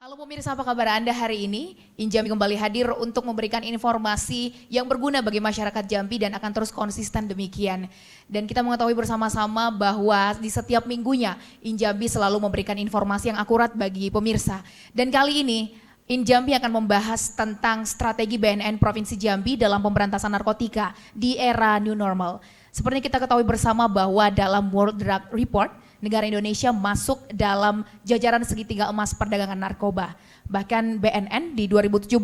Halo pemirsa, apa kabar Anda hari ini? Injambi kembali hadir untuk memberikan informasi yang berguna bagi masyarakat Jambi dan akan terus konsisten demikian. Dan kita mengetahui bersama-sama bahwa di setiap minggunya Injambi selalu memberikan informasi yang akurat bagi pemirsa. Dan kali ini Injambi akan membahas tentang strategi BNN Provinsi Jambi dalam pemberantasan narkotika di era new normal. Seperti kita ketahui bersama bahwa dalam World Drug Report, negara Indonesia masuk dalam jajaran segitiga emas perdagangan narkoba. Bahkan BNN di 2017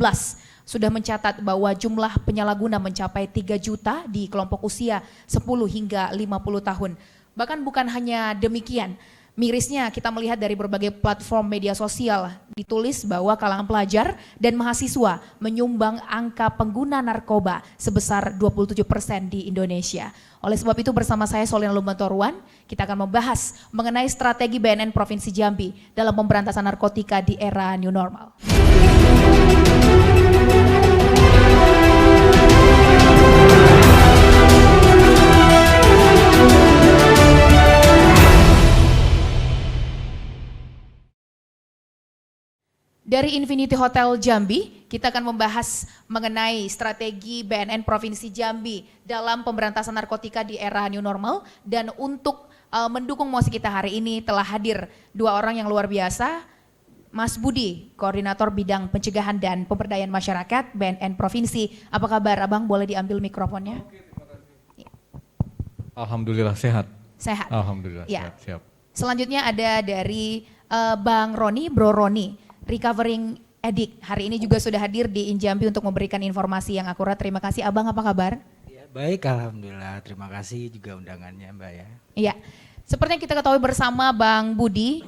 sudah mencatat bahwa jumlah penyalahguna mencapai 3 juta di kelompok usia 10 hingga 50 tahun. Bahkan bukan hanya demikian, mirisnya kita melihat dari berbagai platform media sosial ditulis bahwa kalangan pelajar dan mahasiswa menyumbang angka pengguna narkoba sebesar 27% di Indonesia. Oleh sebab itu bersama saya Solina Lumbantoruan, kita akan membahas mengenai strategi BNN Provinsi Jambi dalam pemberantasan narkotika di era new normal. Dari Infinity Hotel Jambi, kita akan membahas mengenai strategi BNN Provinsi Jambi dalam pemberantasan narkotika di era new normal. Dan untuk mendukung mosi kita hari ini telah hadir dua orang yang luar biasa. Mas Budi, Koordinator Bidang Pencegahan dan Pemberdayaan Masyarakat BNN Provinsi. Apa kabar Abang? Boleh diambil mikrofonnya? Alhamdulillah sehat. Sehat? Alhamdulillah ya. sehat, siap. Selanjutnya ada dari Bang Roni, Bro Roni. Recovering Addict, hari ini juga sudah hadir di Injambi untuk memberikan informasi yang akurat. Terima kasih Abang, apa kabar? Ya, baik, Alhamdulillah. Terima kasih juga undangannya Mbak ya. Iya, seperti yang kita ketahui bersama Bang Budi,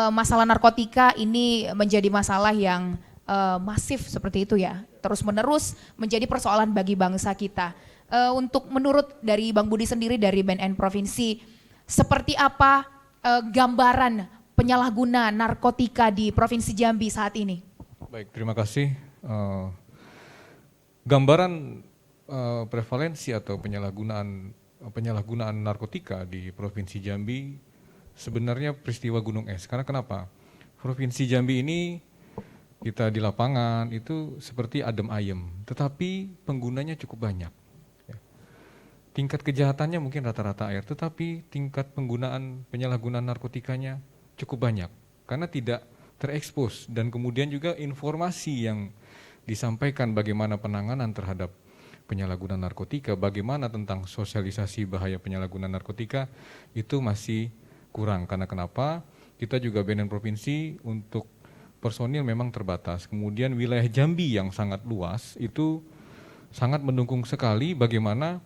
masalah narkotika ini menjadi masalah yang masif seperti itu ya. Terus menerus menjadi persoalan bagi bangsa kita. Untuk menurut dari Bang Budi sendiri dari BNN Provinsi, seperti apa gambaran penyalahguna narkotika di Provinsi Jambi saat ini? Baik, terima kasih. Gambaran prevalensi atau penyalahgunaan narkotika di Provinsi Jambi sebenarnya peristiwa gunung es. Karena kenapa? Provinsi Jambi ini kita di lapangan itu seperti adem ayem, tetapi penggunanya cukup banyak. Tingkat kejahatannya mungkin rata-rata air, tetapi tingkat penggunaan penyalahgunaan narkotikanya cukup banyak karena tidak terekspos, dan kemudian juga informasi yang disampaikan bagaimana penanganan terhadap penyalahgunaan narkotika, bagaimana tentang sosialisasi bahaya penyalahgunaan narkotika itu masih kurang. Karena kenapa? Kita juga BNN Provinsi untuk personil memang terbatas. Kemudian wilayah Jambi yang sangat luas itu sangat mendukung sekali bagaimana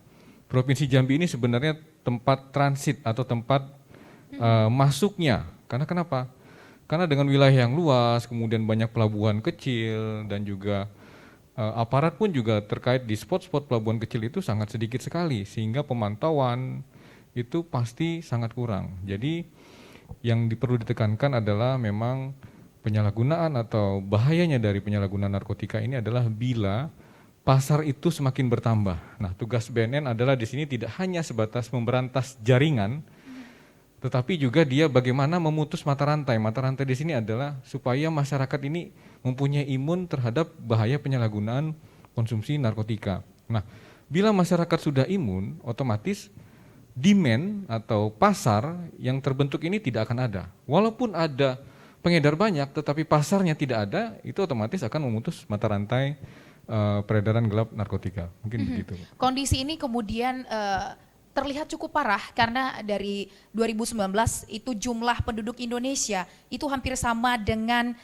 Provinsi Jambi ini sebenarnya tempat transit atau tempat masuknya. Karena kenapa? Karena dengan wilayah yang luas, kemudian banyak pelabuhan kecil, dan juga aparat pun juga terkait di spot-spot pelabuhan kecil itu sangat sedikit sekali, sehingga pemantauan itu pasti sangat kurang. Jadi yang perlu ditekankan adalah memang penyalahgunaan atau bahayanya dari penyalahgunaan narkotika ini adalah bila pasar itu semakin bertambah. Nah, tugas BNN adalah di sini tidak hanya sebatas memberantas jaringan, tetapi juga dia bagaimana memutus mata rantai. Mata rantai di sini adalah supaya masyarakat ini mempunyai imun terhadap bahaya penyalahgunaan konsumsi narkotika. Nah, bila masyarakat sudah imun, otomatis demand atau pasar yang terbentuk ini tidak akan ada. Walaupun ada pengedar banyak, tetapi pasarnya tidak ada, itu otomatis akan memutus mata rantai peredaran gelap narkotika. Mungkin begitu. Kondisi ini kemudian terlihat cukup parah karena dari 2019 itu jumlah penduduk Indonesia itu hampir sama dengan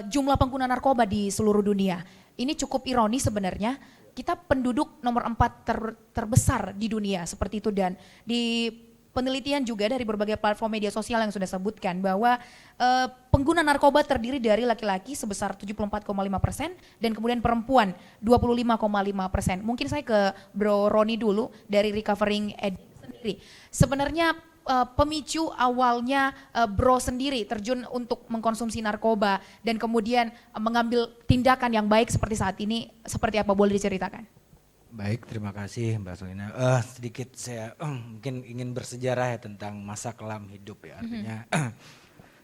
jumlah pengguna narkoba di seluruh dunia. Ini cukup ironis sebenarnya, kita penduduk nomor 4 terbesar di dunia seperti itu, dan di penelitian juga dari berbagai platform media sosial yang sudah sebutkan bahwa pengguna narkoba terdiri dari laki-laki sebesar 74,5% dan kemudian perempuan 25,5%. Mungkin saya ke Bro Roni dulu dari Recovering Addict sendiri. Sebenarnya pemicu awalnya Bro sendiri terjun untuk mengkonsumsi narkoba dan kemudian mengambil tindakan yang baik seperti saat ini, seperti apa, boleh diceritakan? Baik, terima kasih Mbak Solina. Sedikit saya mungkin ingin bersejarah ya tentang masa kelam hidup ya. Artinya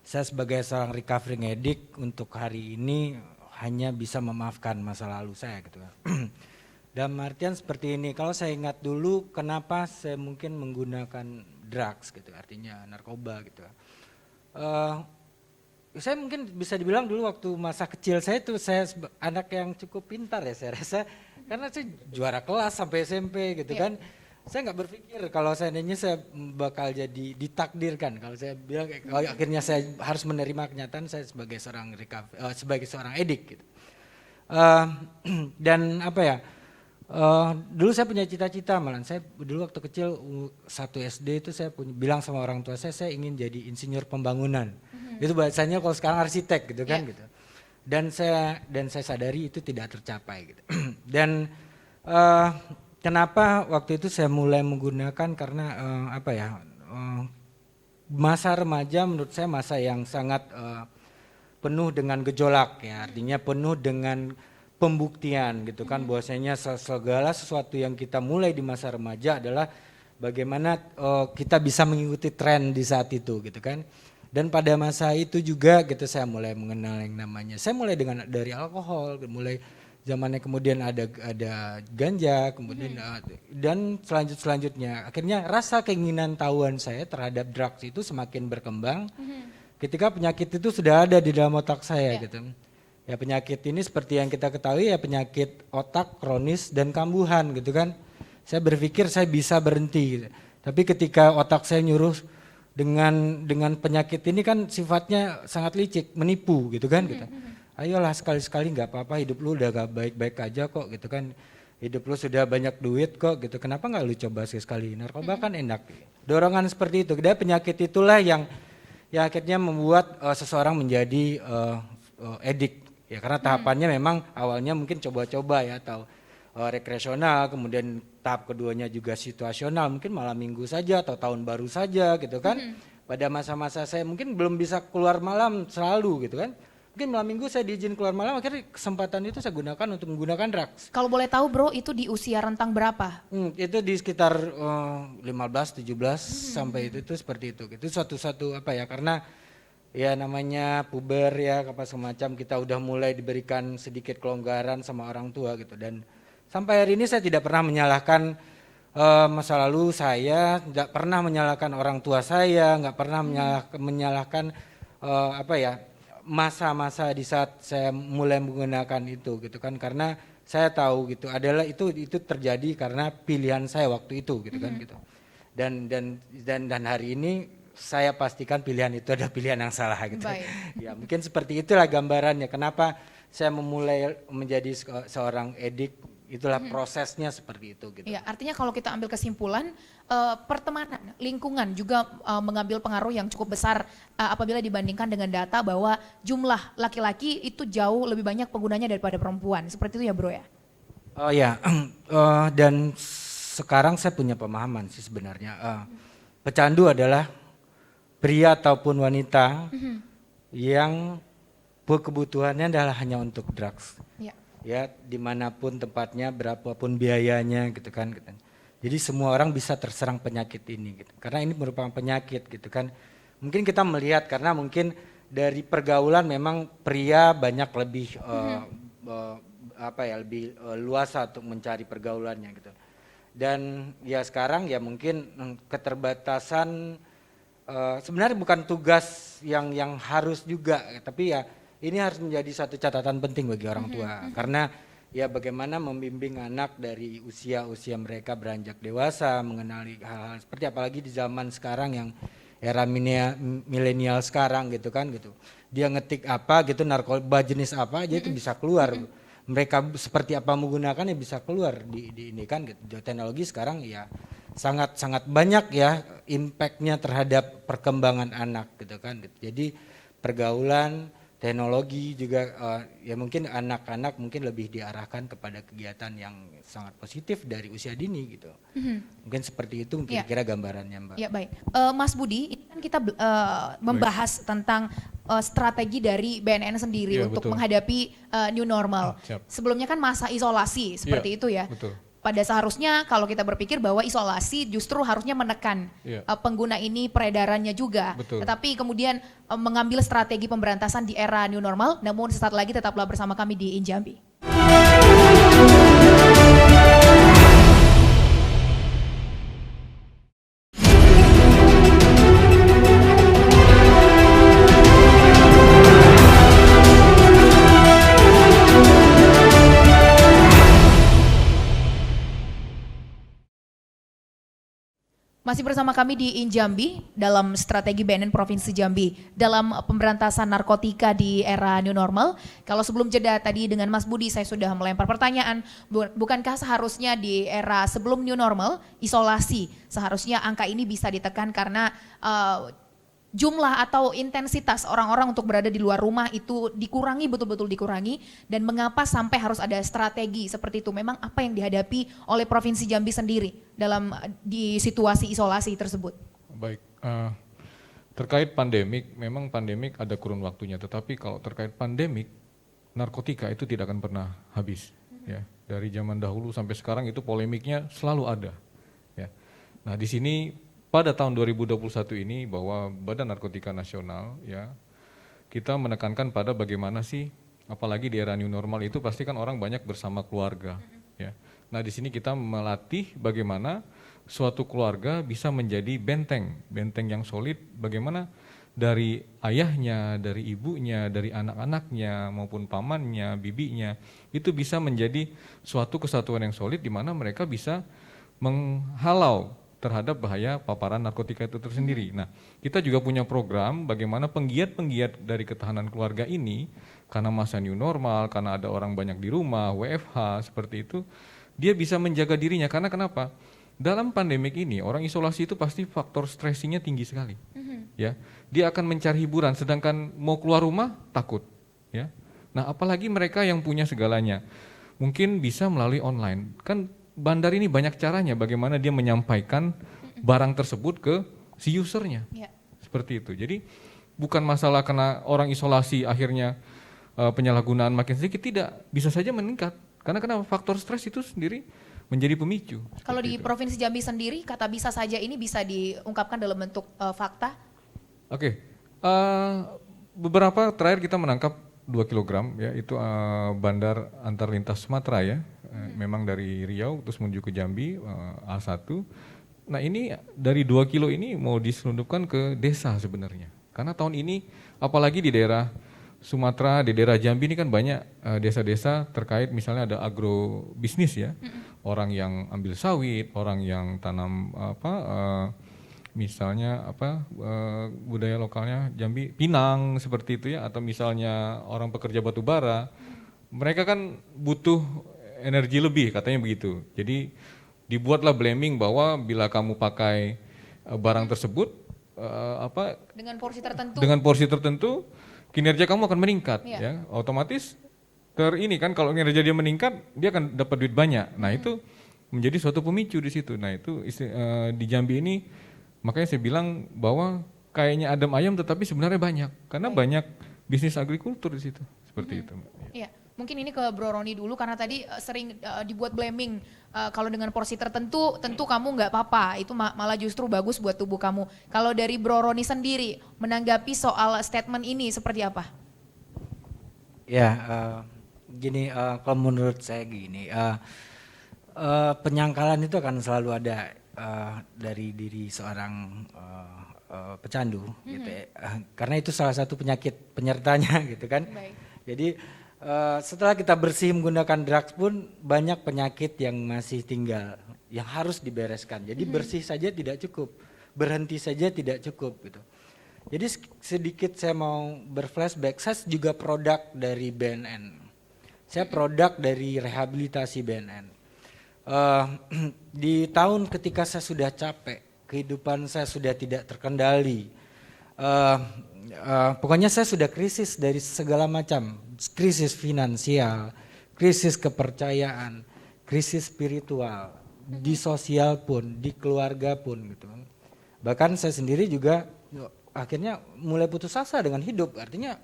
saya sebagai seorang recovering addict untuk hari ini hanya bisa memaafkan masa lalu saya gitu. Dalam artian seperti ini, kalau saya ingat dulu kenapa saya mungkin menggunakan drugs gitu, artinya narkoba gitu. Saya mungkin bisa dibilang dulu waktu masa kecil saya itu saya anak yang cukup pintar ya saya rasa, karena saya juara kelas sampai SMP gitu kan. Saya nggak berpikir kalau seandainya saya bakal jadi ditakdirkan, kalau saya bilang kalau akhirnya saya harus menerima kenyataan saya sebagai seorang sebagai seorang edik gitu. Dan apa ya, dulu saya punya cita-cita, malah saya dulu waktu kecil 1 SD itu saya bilang sama orang tua saya ingin jadi insinyur pembangunan. Itu bahasanya kalau sekarang arsitek gitu kan gitu. Dan saya sadari itu tidak tercapai gitu. Dan kenapa waktu itu saya mulai menggunakan karena masa remaja menurut saya masa yang sangat penuh dengan gejolak ya, artinya penuh dengan pembuktian gitu kan, bahwasanya segala sesuatu yang kita mulai di masa remaja adalah bagaimana kita bisa mengikuti tren di saat itu gitu kan. Dan pada masa itu juga gitu saya mulai mengenal yang namanya, saya mulai dari alkohol, mulai zamannya kemudian ada ganja, kemudian dan selanjutnya akhirnya rasa keinginan tahuan saya terhadap drugs itu semakin berkembang ketika penyakit itu sudah ada di dalam otak saya gitu. Ya penyakit ini seperti yang kita ketahui ya penyakit otak kronis dan kambuhan gitu kan. Saya berpikir saya bisa berhenti gitu. Tapi ketika otak saya nyuruh dengan penyakit ini kan sifatnya sangat licik, menipu gitu kan gitu. Ayolah sekali-sekali nggak apa-apa, hidup lu udah gak baik-baik aja kok gitu kan. Hidup lu sudah banyak duit kok gitu, kenapa nggak lu coba sekali, narkoba kan enak. Dorongan seperti itu, dan penyakit itulah yang akhirnya membuat seseorang menjadi edik. Ya karena tahapannya memang awalnya mungkin coba-coba ya atau rekreasional, kemudian tahap keduanya juga situasional, mungkin malam minggu saja atau tahun baru saja gitu kan. Pada masa-masa saya mungkin belum bisa keluar malam selalu gitu kan. Mungkin malam minggu saya diizin keluar malam, akhirnya kesempatan itu saya gunakan untuk menggunakan drugs. Kalau boleh tahu bro, itu di usia rentang berapa? Itu di sekitar 15-17 sampai itu seperti itu. Itu suatu apa ya, karena ya namanya puber ya apa semacam, kita udah mulai diberikan sedikit kelonggaran sama orang tua gitu. Dan sampai hari ini saya tidak pernah menyalahkan masa lalu saya, tidak pernah menyalahkan orang tua saya, nggak pernah menyalahkan masa-masa di saat saya mulai menggunakan itu gitu kan, karena saya tahu gitu adalah itu terjadi karena pilihan saya waktu itu gitu kan gitu. Dan hari ini saya pastikan pilihan itu adalah pilihan yang salah gitu. Baik. Ya mungkin seperti itulah gambarannya kenapa saya memulai menjadi seorang edik, itulah prosesnya seperti itu gitu. Ya, artinya kalau kita ambil kesimpulan, pertemanan, lingkungan juga mengambil pengaruh yang cukup besar apabila dibandingkan dengan data bahwa jumlah laki-laki itu jauh lebih banyak penggunanya daripada perempuan. Seperti itu ya bro ya? Oh ya, dan sekarang saya punya pemahaman sih sebenarnya. Pecandu adalah pria ataupun wanita yang kebutuhannya adalah hanya untuk drugs. Ya dimanapun tempatnya, berapapun biayanya gitu kan. Jadi semua orang bisa terserang penyakit ini gitu. Karena ini merupakan penyakit gitu kan. Mungkin kita melihat karena mungkin dari pergaulan memang pria banyak lebih lebih luasa untuk mencari pergaulannya gitu. Dan ya sekarang ya mungkin keterbatasan sebenarnya bukan tugas yang harus juga, tapi ya ini harus menjadi satu catatan penting bagi orang tua, karena ya bagaimana membimbing anak dari usia mereka beranjak dewasa, mengenali hal-hal seperti apalagi di zaman sekarang yang era milenial sekarang gitu kan gitu. Dia ngetik apa gitu, narkoba jenis apa aja itu bisa keluar. Mereka seperti apa menggunakannya bisa keluar di ini kan gitu. Teknologi sekarang ya sangat banyak ya impactnya terhadap perkembangan anak gitu kan gitu. Jadi pergaulan, teknologi juga ya mungkin anak-anak mungkin lebih diarahkan kepada kegiatan yang sangat positif dari usia dini gitu. Mungkin seperti itu kira-kira gambarannya Mbak. Ya baik, Mas Budi, ini kan kita membahas tentang strategi dari BNN sendiri untuk menghadapi new normal. Sebelumnya kan masa isolasi seperti itu ya. Betul. pada seharusnya kalau kita berpikir bahwa isolasi justru harusnya menekan Iya. pengguna ini peredarannya juga. Betul. Tetapi kemudian mengambil strategi pemberantasan di era new normal. Namun sesaat lagi tetaplah bersama kami di Injambi. Masih bersama kami di Injambi dalam strategi BNN Provinsi Jambi dalam pemberantasan narkotika di era new normal. Kalau sebelum jeda tadi dengan Mas Budi saya sudah melempar pertanyaan, bukankah seharusnya di era sebelum new normal isolasi seharusnya angka ini bisa ditekan karena jumlah atau intensitas orang-orang untuk berada di luar rumah itu dikurangi, betul-betul dikurangi, dan mengapa sampai harus ada strategi seperti itu? Memang apa yang dihadapi oleh Provinsi Jambi sendiri dalam di situasi isolasi tersebut? Baik, terkait pandemik, memang pandemik ada kurun waktunya, tetapi kalau terkait pandemik, narkotika itu tidak akan pernah habis. Ya, dari zaman dahulu sampai sekarang itu polemiknya selalu ada. Ya. Nah di sini pada tahun 2021 ini bahwa Badan Narkotika Nasional ya kita menekankan pada bagaimana sih, apalagi di era new normal itu pasti kan orang banyak bersama keluarga ya. Nah di sini kita melatih bagaimana suatu keluarga bisa menjadi benteng yang solid, bagaimana dari ayahnya, dari ibunya, dari anak-anaknya maupun pamannya, bibinya itu bisa menjadi suatu kesatuan yang solid di mana mereka bisa menghalau terhadap bahaya paparan narkotika itu tersendiri. Nah, kita juga punya program bagaimana penggiat-penggiat dari ketahanan keluarga ini, karena masa new normal, karena ada orang banyak di rumah, WFH, seperti itu, dia bisa menjaga dirinya. Karena kenapa? Dalam pandemik ini, orang isolasi itu pasti faktor stressingnya tinggi sekali. Ya, dia akan mencari hiburan, sedangkan mau keluar rumah, takut. Ya. Nah, apalagi mereka yang punya segalanya, mungkin bisa melalui online. Kan bandar ini banyak caranya bagaimana dia menyampaikan barang tersebut ke si usernya. Ya. Seperti itu. Jadi bukan masalah karena orang isolasi akhirnya penyalahgunaan makin sedikit, tidak. Bisa saja meningkat. Karena kenapa? Faktor stres itu sendiri menjadi pemicu. Kalau di itu. Provinsi Jambi sendiri kata bisa saja ini bisa diungkapkan dalam bentuk fakta? Oke. Beberapa terakhir kita menangkap 2 kg ya, itu bandar antar lintas Sumatera ya. Memang dari Riau terus menuju ke Jambi, A1. Nah ini dari 2 kilo ini mau diselundupkan ke desa sebenarnya. Karena tahun ini apalagi di daerah Sumatera, di daerah Jambi ini kan banyak desa-desa terkait misalnya ada agrobisnis ya. Orang yang ambil sawit, orang yang tanam misalnya budaya lokalnya Jambi, pinang seperti itu ya, atau misalnya orang pekerja batu bara. Mereka kan butuh energi lebih katanya begitu. Jadi dibuatlah blaming bahwa bila kamu pakai barang tersebut Dengan porsi tertentu kinerja kamu akan meningkat ya. Otomatis ini kan kalau kinerja dia meningkat dia akan dapat duit banyak. Nah, itu menjadi suatu pemicu di situ. Nah, itu di Jambi ini makanya saya bilang bahwa kayaknya adem ayam tetapi sebenarnya banyak karena banyak bisnis agrikultur di situ. Seperti itu. Iya. Mungkin ini ke Bro Roni dulu karena tadi sering dibuat blaming kalau dengan porsi tertentu tentu kamu nggak apa-apa, itu malah justru bagus buat tubuh kamu. Kalau dari Bro Roni sendiri menanggapi soal statement ini seperti apa? Ya, gini, kalau menurut saya gini, penyangkalan itu akan selalu ada dari diri seorang pecandu, gitu ya. Karena itu salah satu penyakit penyertanya, gitu kan. Baik. Jadi setelah kita bersih menggunakan drugs pun banyak penyakit yang masih tinggal, yang harus dibereskan. Jadi bersih saja tidak cukup, berhenti saja tidak cukup, gitu. Jadi sedikit saya mau berflashback, saya juga produk dari BNN. Saya produk dari rehabilitasi BNN. Di tahun ketika saya sudah capek, kehidupan saya sudah tidak terkendali. Pokoknya saya sudah krisis dari segala macam, krisis finansial, krisis kepercayaan, krisis spiritual, di sosial pun, di keluarga pun gitu. Bahkan saya sendiri juga akhirnya mulai putus asa dengan hidup. Artinya,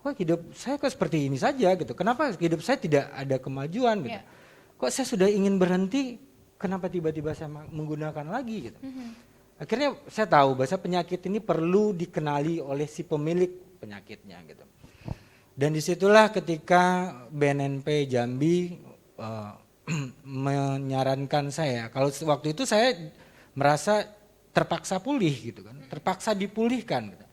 kok hidup saya kok seperti ini saja gitu. Kenapa hidup saya tidak ada kemajuan gitu. kok saya sudah ingin berhenti, kenapa tiba-tiba saya menggunakan lagi gitu. Akhirnya saya tahu bahwa penyakit ini perlu dikenali oleh si pemilik penyakitnya gitu. Dan disitulah ketika BNNP Jambi menyarankan saya, kalau waktu itu saya merasa terpaksa pulih gitu kan, terpaksa dipulihkan gitu.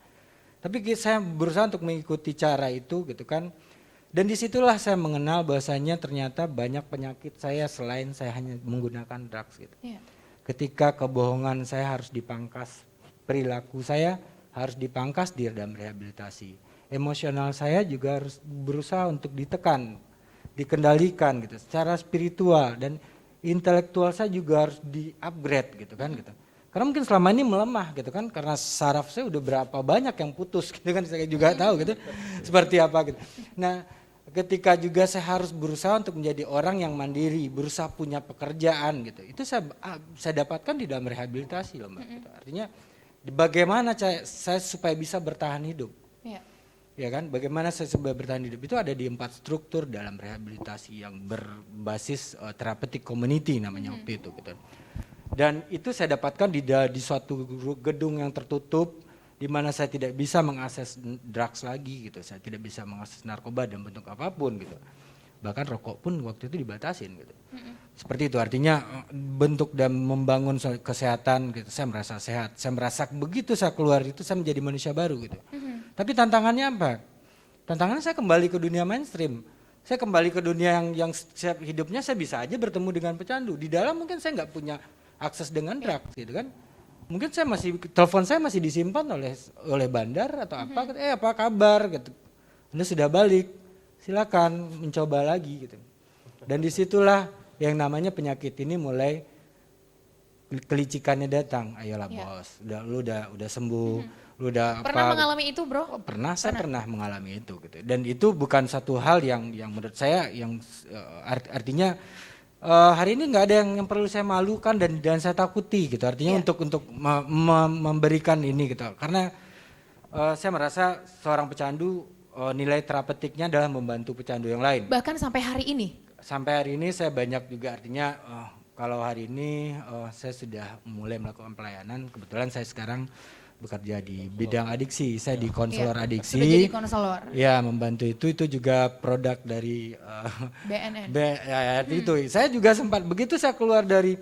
Tapi saya berusaha untuk mengikuti cara itu gitu kan. Dan disitulah saya mengenal bahwasanya ternyata banyak penyakit saya selain saya hanya menggunakan drugs gitu. Iya. Ketika kebohongan saya harus dipangkas, perilaku saya harus dipangkas di dalam rehabilitasi. Emosional saya juga harus berusaha untuk ditekan, dikendalikan gitu. Secara spiritual dan intelektual saya juga harus di-upgrade gitu kan gitu. Karena mungkin selama ini melemah gitu kan, karena saraf saya udah berapa banyak yang putus gitu kan, saya juga tahu gitu seperti apa gitu. Nah ketika juga saya harus berusaha untuk menjadi orang yang mandiri, berusaha punya pekerjaan gitu, itu saya dapatkan di dalam rehabilitasi loh Mbak gitu. Artinya bagaimana saya supaya bisa bertahan hidup. Iya. Ya kan, bagaimana saya supaya bertahan hidup itu ada di 4 struktur dalam rehabilitasi yang berbasis therapeutic community namanya waktu itu gitu. Dan itu saya dapatkan di suatu gedung yang tertutup di mana saya tidak bisa mengakses drugs lagi gitu. Saya tidak bisa mengakses narkoba dalam bentuk apapun gitu. Bahkan rokok pun waktu itu dibatasin gitu. Seperti itu artinya bentuk dan membangun kesehatan gitu. Saya merasa sehat. Saya merasa begitu saya keluar itu saya menjadi manusia baru gitu. Tapi tantangannya apa? Tantangannya saya kembali ke dunia mainstream. Saya kembali ke dunia yang hidupnya saya bisa aja bertemu dengan pecandu. Di dalam mungkin saya nggak punya akses dengan drugs gitu kan. Mungkin telepon saya masih disimpan oleh bandar atau apa, apa kabar gitu. Anda sudah balik, silakan mencoba lagi gitu. Dan disitulah yang namanya penyakit ini mulai kelicikannya datang. Ayolah bos, lu udah sembuh, lu udah Pernah mengalami itu bro? Saya pernah mengalami itu gitu. Dan itu bukan satu hal yang menurut saya yang artinya hari ini nggak ada yang perlu saya malukan dan saya takuti gitu. Artinya untuk memberikan ini gitu. Karena saya merasa seorang pecandu nilai terapeutiknya adalah membantu pecandu yang lain. Bahkan sampai hari ini? Sampai hari ini saya banyak juga artinya kalau hari ini saya sudah mulai melakukan pelayanan. Kebetulan saya sekarang bekerja di bidang adiksi, saya di konselor adiksi. Sudah jadi konselor. Ya, membantu itu juga produk dari BNN. Itu. Saya juga sempat begitu saya keluar dari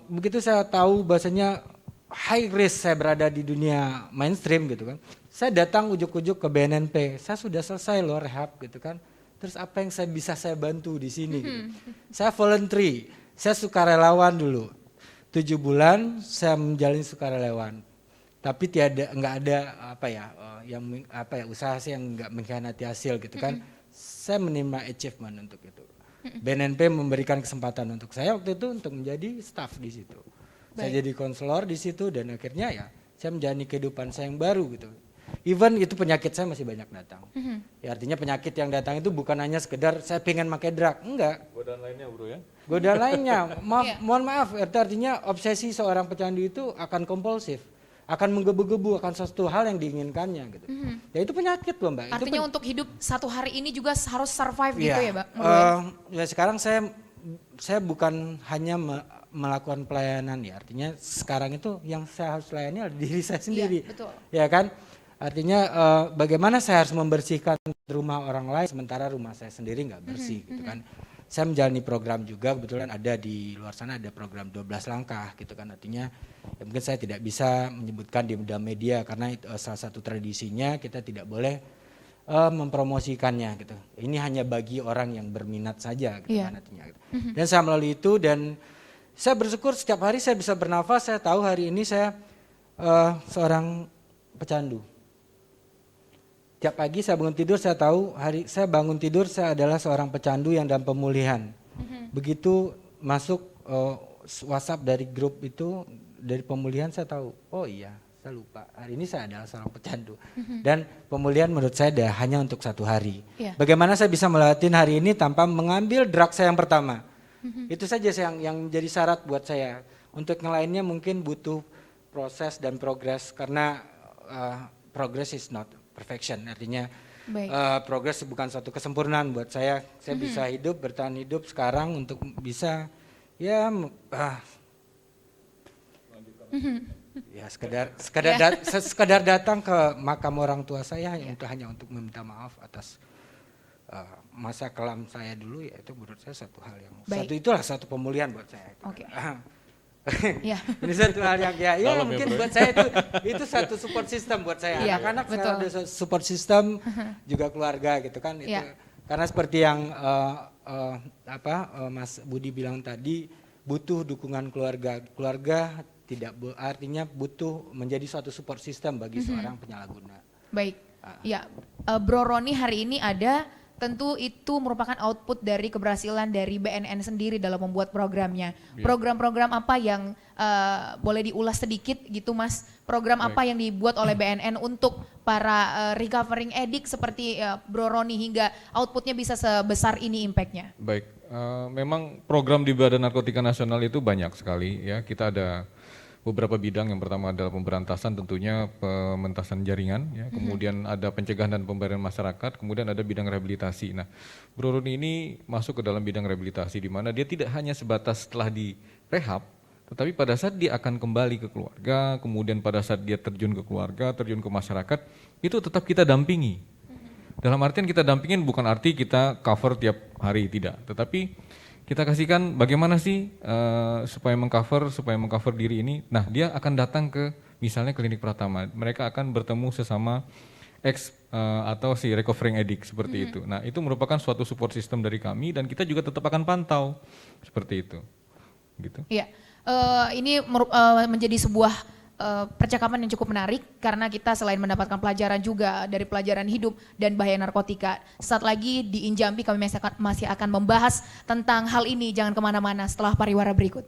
begitu saya tahu bahasanya high risk saya berada di dunia mainstream gitu kan. Saya datang ujuk-ujuk ke BNNP. Saya sudah selesai loh rehab gitu kan. Terus apa yang saya bantu di sini gitu. Saya voluntary, saya sukarelawan dulu. 7 bulan saya menjalani sukarelawan. Tapi nggak ada usaha saya yang nggak mengkhianati hasil gitu kan. Saya menerima achievement untuk itu. BNNP memberikan kesempatan untuk saya waktu itu untuk menjadi staff di situ. Saya jadi konselor di situ dan akhirnya ya saya menjalani kehidupan saya yang baru gitu. Even itu penyakit saya masih banyak datang. Ya artinya penyakit yang datang itu bukan hanya sekedar saya pengen pakai drug, enggak. Godaan lainnya bro ya? Godaan lainnya, mohon maaf, artinya obsesi seorang pecandu itu akan kompulsif. Akan menggebu-gebu akan sesuatu hal yang diinginkannya gitu. Ya itu penyakit loh Mbak. Artinya untuk hidup satu hari ini juga harus survive gitu ya Mbak? Ya sekarang saya bukan hanya melakukan pelayanan ya. Artinya sekarang itu yang saya harus layani adalah diri saya sendiri. Iya, betul. Ya kan? Artinya bagaimana saya harus membersihkan rumah orang lain sementara rumah saya sendiri nggak bersih gitu kan. Saya menjalani program juga, kebetulan ada di luar sana ada program 12 langkah gitu kan. Artinya ya mungkin saya tidak bisa menyebutkan di media karena salah satu tradisinya kita tidak boleh mempromosikannya gitu. Ini hanya bagi orang yang berminat saja gitu kan artinya. Gitu. Dan saya melalui itu dan saya bersyukur setiap hari saya bisa bernafas, saya tahu hari ini saya seorang pecandu. Tiap pagi saya bangun tidur saya tahu saya bangun tidur saya adalah seorang pecandu yang dalam pemulihan. Begitu masuk WhatsApp dari grup itu dari pemulihan saya tahu, oh iya saya lupa hari ini saya adalah seorang pecandu. Dan pemulihan menurut saya hanya untuk 1 hari. Bagaimana saya bisa melewati hari ini tanpa mengambil drug saya yang pertama. Itu saja yang jadi syarat buat saya. Untuk yang lainnya mungkin butuh proses dan progres karena progress is not perfection. Artinya Baik. progres bukan suatu kesempurnaan buat saya. Saya bisa hidup, bertahan hidup sekarang untuk bisa ya ya sekedar datang ke makam orang tua saya hanya untuk meminta maaf atas masa kelam saya dulu, ya itu menurut saya satu hal yang itulah satu pemulihan buat saya. Oke. Ya. Ini satu hal yang mungkin buat saya itu satu support system buat saya. Iya, Anak-anak betul. sekarang ada support system juga keluarga gitu kan itu. Iya. Karena seperti yang Mas Budi bilang tadi, butuh dukungan keluarga. Keluarga artinya butuh menjadi suatu support system bagi seorang penyalahguna. Baik, ya Bro Roni hari ini ada, tentu itu merupakan output dari keberhasilan dari BNN sendiri dalam membuat programnya. Program-program apa yang boleh diulas sedikit gitu Mas? Program apa yang dibuat oleh BNN untuk para recovering addict seperti Bro Roni hingga outputnya bisa sebesar ini impactnya? Baik, memang program di Badan Narkotika Nasional itu banyak sekali ya. Kita ada beberapa bidang. Yang pertama adalah pemberantasan, tentunya pementasan jaringan, ya. Kemudian ada pencegahan dan pemberdayaan masyarakat, kemudian ada bidang rehabilitasi. Nah, Bro Roni ini masuk ke dalam bidang rehabilitasi di mana dia tidak hanya sebatas setelah di rehab, tetapi pada saat dia akan kembali ke keluarga, kemudian pada saat dia terjun ke keluarga, terjun ke masyarakat, itu tetap kita dampingi. Dalam artian kita dampingin bukan arti kita cover tiap hari, tidak, tetapi kita kasihkan bagaimana sih supaya mengcover diri ini. Nah, dia akan datang ke misalnya klinik Pratama. Mereka akan bertemu sesama atau si recovering addict seperti itu. Nah, itu merupakan suatu support system dari kami dan kita juga tetap akan pantau seperti itu. Gitu. Iya, ini menjadi sebuah percakapan yang cukup menarik karena kita selain mendapatkan pelajaran juga dari pelajaran hidup dan bahaya narkotika. Saat lagi di Injambi kami masih akan membahas tentang hal ini. Jangan kemana-mana setelah pariwara berikut.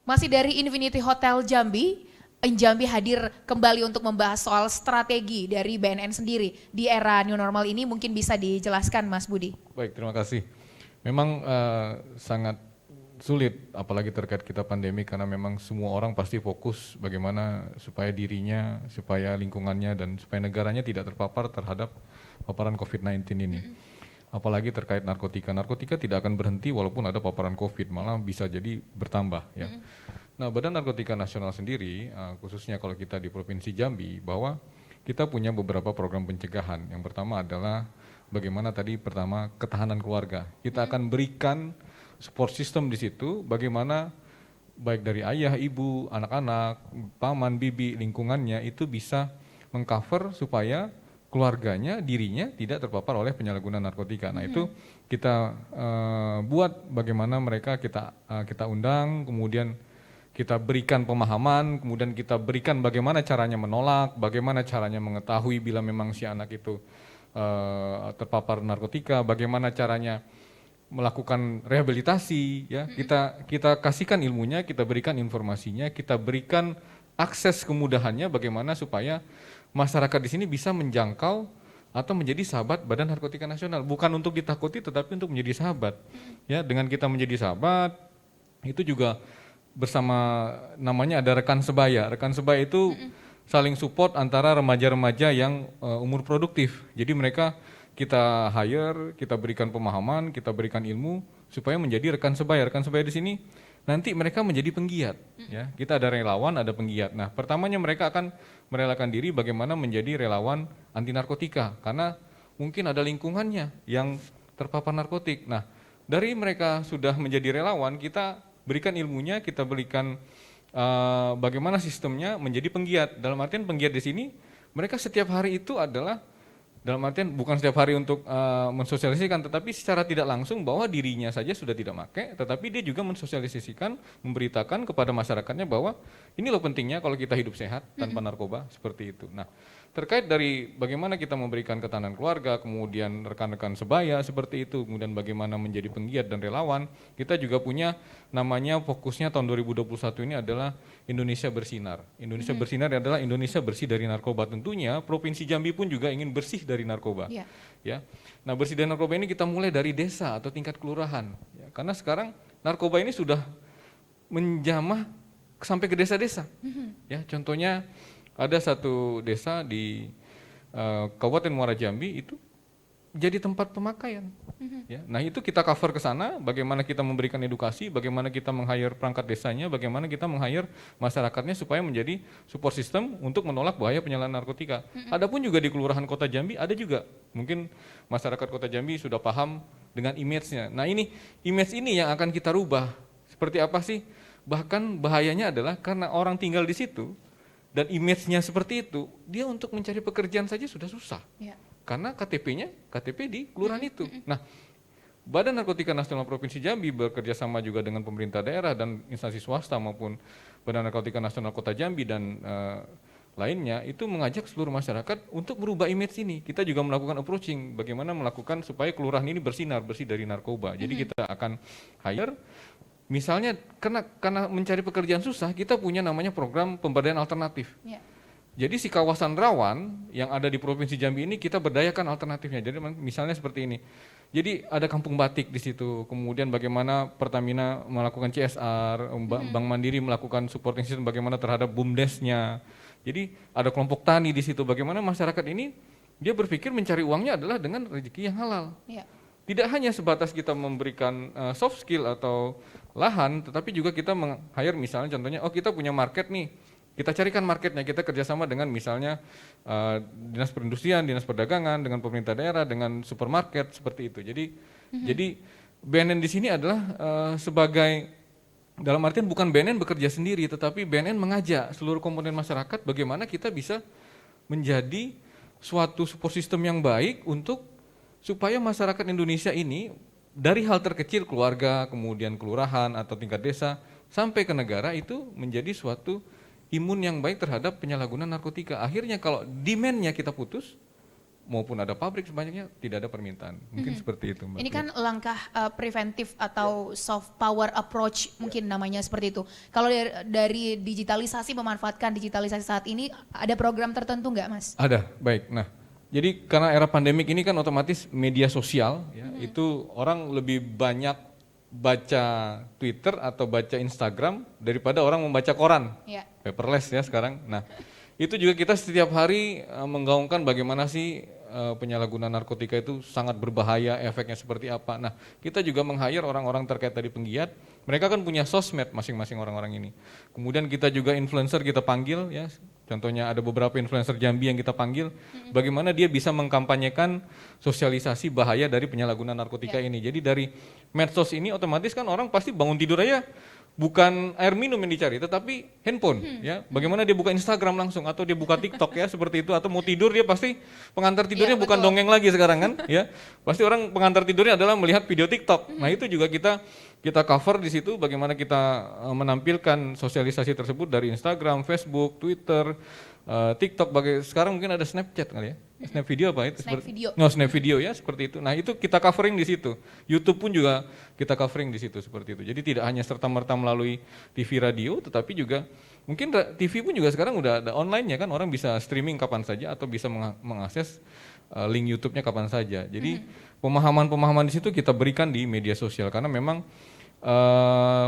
Masih dari Infinity Hotel Jambi, Jambi hadir kembali untuk membahas soal strategi dari BNN sendiri di era new normal ini. Mungkin bisa dijelaskan Mas Budi. Baik, terima kasih. Memang sangat sulit apalagi terkait kita pandemi karena memang semua orang pasti fokus bagaimana supaya dirinya, supaya lingkungannya dan supaya negaranya tidak terpapar terhadap paparan COVID-19 ini. Apalagi terkait narkotika. Narkotika tidak akan berhenti walaupun ada paparan COVID, malah bisa jadi bertambah ya. Nah, Badan Narkotika Nasional sendiri, khususnya kalau kita di Provinsi Jambi, bahwa kita punya beberapa program pencegahan. Yang pertama adalah bagaimana tadi pertama ketahanan keluarga. Kita akan berikan support system di situ, bagaimana baik dari ayah, ibu, anak-anak, paman, bibi, lingkungannya itu bisa mengcover supaya keluarganya, dirinya tidak terpapar oleh penyalahgunaan narkotika. Nah itu kita buat bagaimana mereka kita undang, kemudian kita berikan pemahaman, kemudian kita berikan bagaimana caranya menolak, bagaimana caranya mengetahui bila memang si anak itu terpapar narkotika, bagaimana caranya melakukan rehabilitasi, ya. Kita kasihkan ilmunya, kita berikan informasinya, kita berikan akses kemudahannya bagaimana supaya masyarakat di sini bisa menjangkau atau menjadi sahabat Badan Narkotika Nasional, bukan untuk ditakuti tetapi untuk menjadi sahabat. Ya, dengan kita menjadi sahabat itu juga bersama namanya ada rekan sebaya. Rekan sebaya itu saling support antara remaja-remaja yang umur produktif. Jadi mereka kita hire, kita berikan pemahaman, kita berikan ilmu supaya menjadi rekan sebaya. Rekan sebaya di sini nanti mereka menjadi penggiat, ya. Kita ada relawan, ada penggiat. Nah, pertamanya mereka akan merelakan diri bagaimana menjadi relawan anti narkotika karena mungkin ada lingkungannya yang terpapar narkotik. Nah, dari mereka sudah menjadi relawan, kita berikan ilmunya, kita berikan bagaimana sistemnya menjadi penggiat. Dalam artian penggiat di sini mereka setiap hari itu adalah Dalam artian bukan setiap hari untuk mensosialisasikan, tetapi secara tidak langsung bahwa dirinya saja sudah tidak pakai, tetapi dia juga mensosialisasikan, memberitakan kepada masyarakatnya bahwa ini loh pentingnya kalau kita hidup sehat tanpa narkoba, seperti itu. Nah, terkait dari bagaimana kita memberikan ketahanan keluarga, kemudian rekan-rekan sebaya seperti itu, kemudian bagaimana menjadi penggiat dan relawan, kita juga punya namanya fokusnya tahun 2021 ini adalah Indonesia Bersinar. Indonesia Bersinar adalah Indonesia bersih dari narkoba. Tentunya Provinsi Jambi pun juga ingin bersih dari narkoba. Yeah. Ya. Nah, bersih dari narkoba ini kita mulai dari desa atau tingkat kelurahan. Ya, karena sekarang narkoba ini sudah menjamah sampai ke desa-desa. Ya, contohnya ada satu desa di Kabupaten Muara Jambi itu jadi tempat pemakaian. Ya, nah itu kita cover ke sana, bagaimana kita memberikan edukasi, bagaimana kita meng-hire perangkat desanya, bagaimana kita meng-hire masyarakatnya supaya menjadi support system untuk menolak bahaya penyalahgunaan narkotika. Adapun juga di Kelurahan Kota Jambi ada juga, mungkin masyarakat Kota Jambi sudah paham dengan image-nya. Nah image ini yang akan kita rubah. Seperti apa sih? Bahkan bahayanya adalah karena orang tinggal di situ dan image-nya seperti itu, dia untuk mencari pekerjaan saja sudah susah. Yeah. Karena KTP-nya KTP di kelurahan itu. Nah, Badan Narkotika Nasional Provinsi Jambi bekerja sama juga dengan pemerintah daerah dan instansi swasta maupun Badan Narkotika Nasional Kota Jambi dan lainnya itu mengajak seluruh masyarakat untuk merubah image ini. Kita juga melakukan approaching bagaimana melakukan supaya kelurahan ini bersinar, bersih dari narkoba. Jadi kita akan hire misalnya karena mencari pekerjaan susah, kita punya namanya program pemberdayaan alternatif. Yeah. Jadi si kawasan rawan yang ada di Provinsi Jambi ini kita berdayakan alternatifnya. Jadi misalnya seperti ini. Jadi ada kampung batik di situ. Kemudian bagaimana Pertamina melakukan CSR, Bank Mandiri melakukan supporting system bagaimana terhadap BUMDes-nya. Jadi ada kelompok tani di situ. Bagaimana masyarakat ini dia berpikir mencari uangnya adalah dengan rezeki yang halal. Yeah. Tidak hanya sebatas kita memberikan soft skill atau lahan, tetapi juga kita meng-hire misalnya contohnya, oh kita punya market nih. Kita carikan marketnya, kita kerjasama dengan misalnya dinas perindustrian, dinas perdagangan, dengan pemerintah daerah, dengan supermarket seperti itu. Jadi BNN di sini adalah sebagai dalam artian bukan BNN bekerja sendiri, tetapi BNN mengajak seluruh komponen masyarakat bagaimana kita bisa menjadi suatu support system yang baik untuk supaya masyarakat Indonesia ini dari hal terkecil keluarga, kemudian kelurahan atau tingkat desa sampai ke negara itu menjadi suatu imun yang baik terhadap penyalahgunaan narkotika. Akhirnya kalau demand-nya kita putus, maupun ada pabrik sebanyaknya, tidak ada permintaan. Mungkin seperti itu, Mbak. Ini kan langkah preventif atau soft power approach mungkin namanya seperti itu. Kalau dari digitalisasi, memanfaatkan digitalisasi saat ini, ada program tertentu nggak, Mas? Ada, baik. Nah, jadi karena era pandemik ini kan otomatis media sosial, ya, itu orang lebih banyak baca Twitter atau baca Instagram daripada orang membaca koran, paperless ya sekarang. Nah, itu juga kita setiap hari menggaungkan bagaimana sih penyalahgunaan narkotika itu sangat berbahaya, efeknya seperti apa. Nah, kita juga meng-hire orang-orang terkait tadi penggiat. Mereka kan punya sosmed masing-masing orang-orang ini. Kemudian kita juga influencer kita panggil ya. Contohnya ada beberapa influencer Jambi yang kita panggil, bagaimana dia bisa mengkampanyekan sosialisasi bahaya dari penyalahgunaan narkotika ini. Jadi dari medsos ini otomatis kan orang pasti bangun tidur aja bukan air minum yang dicari, tetapi handphone. Ya, bagaimana dia buka Instagram langsung atau dia buka TikTok ya seperti itu, atau mau tidur dia pasti pengantar tidurnya bukan dongeng lagi sekarang kan? Ya, pasti orang pengantar tidurnya adalah melihat video TikTok. Nah itu juga kita cover di situ bagaimana kita menampilkan sosialisasi tersebut dari Instagram, Facebook, Twitter, TikTok, sekarang mungkin ada Snapchat kali ya. Snap video apa itu? Snap video. No, Snap video ya seperti itu. Nah, itu kita covering di situ. YouTube pun juga kita covering di situ seperti itu. Jadi tidak hanya serta-merta melalui TV radio, tetapi juga mungkin TV pun juga sekarang udah ada online-nya kan, orang bisa streaming kapan saja atau bisa mengakses link YouTube-nya kapan saja. Jadi pemahaman-pemahaman di situ kita berikan di media sosial karena memang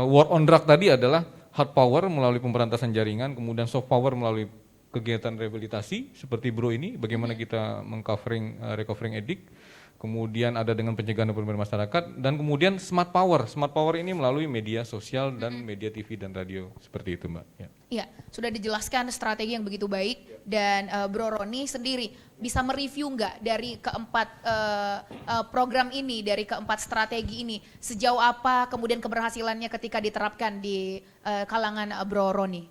war on drug tadi adalah hard power melalui pemberantasan jaringan, kemudian soft power melalui kegiatan rehabilitasi seperti Bro ini, bagaimana kita meng-covering recovering addict, kemudian ada dengan pencegahan dan perlindungan masyarakat, dan kemudian smart power ini melalui media sosial dan media TV dan radio seperti itu, Mbak. Ya. Iya, sudah dijelaskan strategi yang begitu baik dan Bro Roni sendiri bisa mereview nggak dari keempat program ini, dari keempat strategi ini, sejauh apa kemudian keberhasilannya ketika diterapkan di kalangan Bro Roni?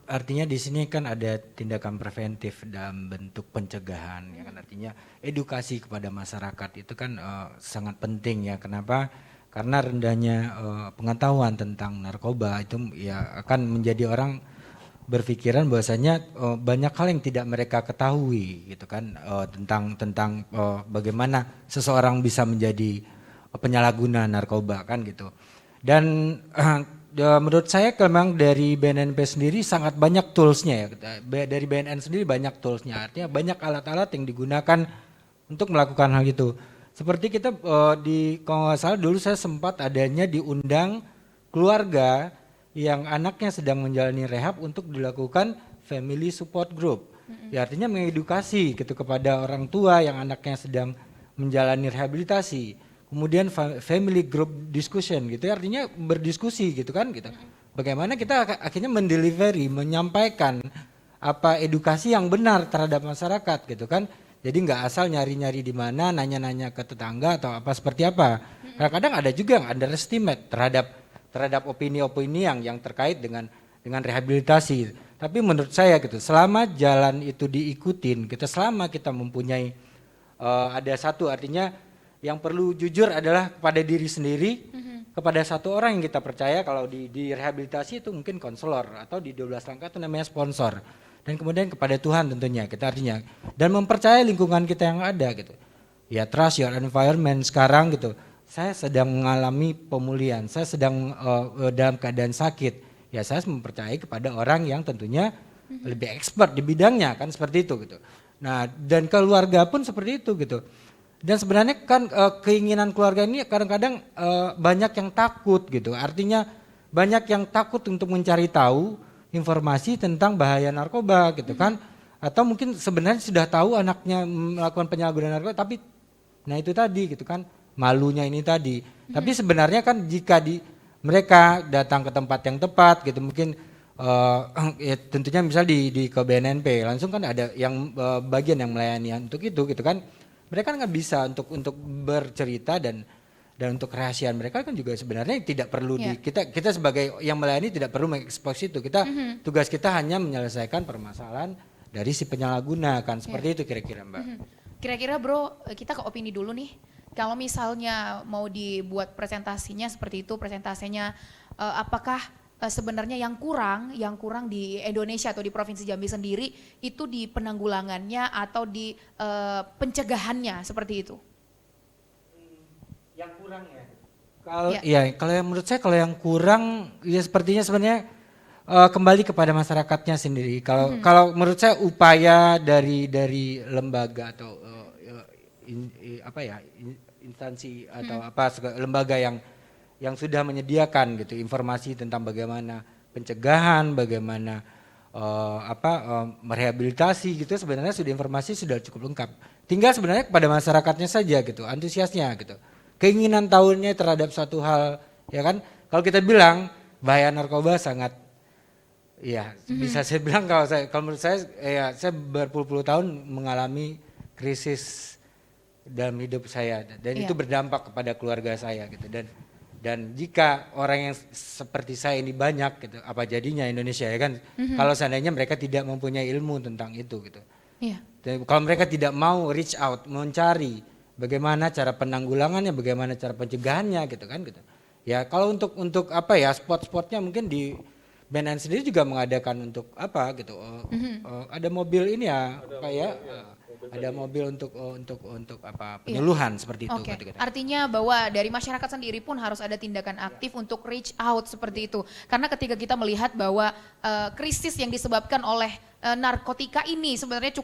artinya di sini kan ada tindakan preventif dalam bentuk pencegahan, ya kan, artinya edukasi kepada masyarakat itu kan sangat penting ya. Kenapa? Karena rendahnya pengetahuan tentang narkoba itu ya akan menjadi orang berpikiran bahwasanya banyak hal yang tidak mereka ketahui gitu kan, tentang bagaimana seseorang bisa menjadi penyalahguna narkoba kan gitu. Dan menurut saya memang dari BNNP sendiri sangat banyak toolsnya ya. Dari BNN sendiri banyak toolsnya, artinya banyak alat-alat yang digunakan untuk melakukan hal itu. Seperti kita kalau nggak salah dulu saya sempat adanya diundang keluarga yang anaknya sedang menjalani rehab untuk dilakukan family support group. Ya artinya mengedukasi gitu kepada orang tua yang anaknya sedang menjalani rehabilitasi. Kemudian family group discussion gitu, artinya berdiskusi gitu kan gitu. Bagaimana kita akhirnya mendelivery, menyampaikan apa edukasi yang benar terhadap masyarakat gitu kan. Jadi nggak asal nyari-nyari di mana, nanya-nanya ke tetangga atau apa seperti apa. Kadang-kadang ada juga yang underestimate terhadap opini-opini yang terkait dengan rehabilitasi. Tapi menurut saya gitu, selama jalan itu diikutin, selama kita mempunyai ada satu, artinya yang perlu jujur adalah kepada diri sendiri, kepada satu orang yang kita percaya. Kalau di rehabilitasi itu mungkin konselor, atau di 12 langkah itu namanya sponsor. Dan kemudian kepada Tuhan tentunya, kita artinya. Dan mempercayai lingkungan kita yang ada gitu. Ya trust your environment sekarang gitu. Saya sedang mengalami pemulihan, saya sedang dalam keadaan sakit. Ya saya mempercayai kepada orang yang tentunya lebih expert di bidangnya kan, seperti itu gitu. Nah dan keluarga pun seperti itu gitu. Dan sebenarnya kan keinginan keluarga ini kadang-kadang banyak yang takut gitu. Artinya banyak yang takut untuk mencari tahu informasi tentang bahaya narkoba gitu kan. Atau mungkin sebenarnya sudah tahu anaknya melakukan penyalahgunaan narkoba, tapi nah itu tadi gitu kan, malunya ini tadi. Tapi sebenarnya kan jika mereka datang ke tempat yang tepat gitu, mungkin ya tentunya misal di ke BNNP langsung kan ada yang bagian yang melayani untuk itu gitu kan. Mereka nggak bisa untuk bercerita dan untuk kerahasiaan mereka kan juga sebenarnya tidak perlu kita sebagai yang melayani tidak perlu mengekspos itu. Tugas kita hanya menyelesaikan permasalahan dari si penyalahguna kan, seperti itu kira-kira Mbak. Kira-kira Bro, kita ke opini dulu nih. Kalau misalnya mau dibuat presentasinya seperti itu, presentasinya apakah sebenarnya yang kurang di Indonesia atau di Provinsi Jambi sendiri itu di penanggulangannya atau di pencegahannya seperti itu? Yang kurang ya. Kalau yang menurut saya kalau yang kurang ya sepertinya sebenarnya kembali kepada masyarakatnya sendiri. Kalau menurut saya upaya dari lembaga atau instansi atau lembaga yang sudah menyediakan gitu informasi tentang bagaimana pencegahan, bagaimana merehabilitasi gitu, sebenarnya informasi sudah cukup lengkap. Tinggal sebenarnya kepada masyarakatnya saja gitu, antusiasnya gitu. Keinginan tahunya terhadap satu hal, ya kan? Kalau kita bilang bahaya narkoba sangat bisa saya bilang kalau menurut saya saya berpuluh-puluh tahun mengalami krisis dalam hidup saya dan itu berdampak kepada keluarga saya gitu. Dan jika orang yang seperti saya ini banyak gitu, apa jadinya Indonesia ya kan? Kalau seandainya mereka tidak mempunyai ilmu tentang itu gitu. Kalau mereka tidak mau reach out, mencari bagaimana cara penanggulangannya, bagaimana cara pencegahannya gitu kan gitu. Ya kalau untuk spot-spotnya mungkin di BNN sendiri juga mengadakan untuk ada mobil ini ya ada mobil untuk penyuluhan seperti itu. Artinya bahwa dari masyarakat sendiri pun harus ada tindakan aktif untuk reach out seperti itu. Karena ketika kita melihat bahwa krisis yang disebabkan oleh narkotika ini sebenarnya